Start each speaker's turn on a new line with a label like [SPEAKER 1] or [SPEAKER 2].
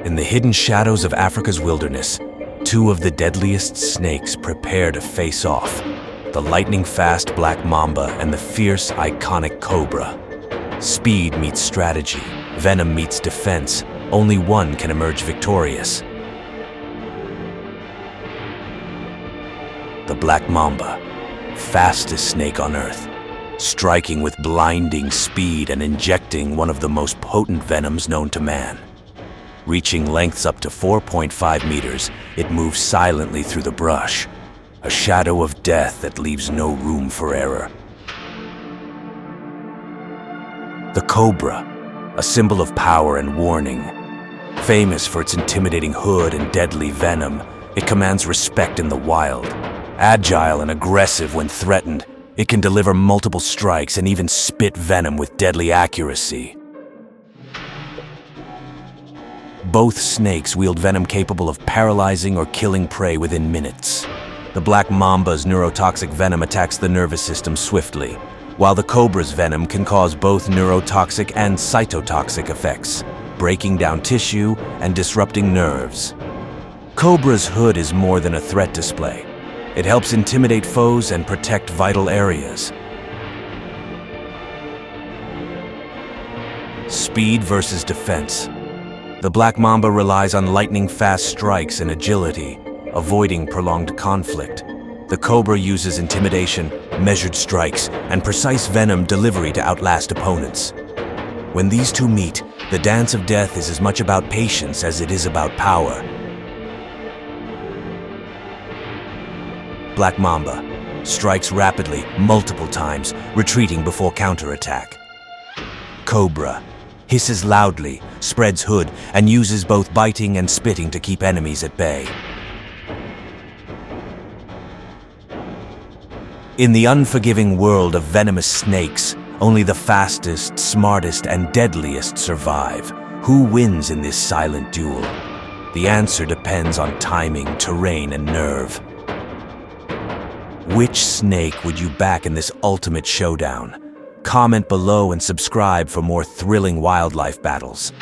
[SPEAKER 1] In the hidden shadows of Africa's wilderness, two of the deadliest snakes prepare to face off: the lightning-fast Black Mamba and the fierce, iconic Cobra. Speed meets strategy, venom meets defense. Only one can emerge victorious. The Black Mamba, fastest snake on Earth, striking with blinding speed and injecting one of the most potent venoms known to man. Reaching lengths up to 4.5 meters, it moves silently through the brush, a shadow of death that leaves no room for error. The Cobra, a symbol of power and warning. Famous for its intimidating hood and deadly venom, it commands respect in the wild. Agile and aggressive when threatened, it can deliver multiple strikes and even spit venom with deadly accuracy. Both snakes wield venom capable of paralyzing or killing prey within minutes. The Black Mamba's neurotoxic venom attacks the nervous system swiftly, while the Cobra's venom can cause both neurotoxic and cytotoxic effects, breaking down tissue and disrupting nerves. Cobra's hood is more than a threat display. It helps intimidate foes and protect vital areas. Speed versus defense. The Black Mamba relies on lightning-fast strikes and agility, avoiding prolonged conflict. The Cobra uses intimidation, measured strikes, and precise venom delivery to outlast opponents. When these two meet, the dance of death is as much about patience as it is about power. Black Mamba strikes rapidly, multiple times, retreating before counterattack. Cobra hisses loudly, spreads hood, and uses both biting and spitting to keep enemies at bay. In the unforgiving world of venomous snakes, only the fastest, smartest, and deadliest survive. Who wins in this silent duel? The answer depends on timing, terrain, and nerve. Which snake would you back in this ultimate showdown? Comment below and subscribe for more thrilling wildlife battles.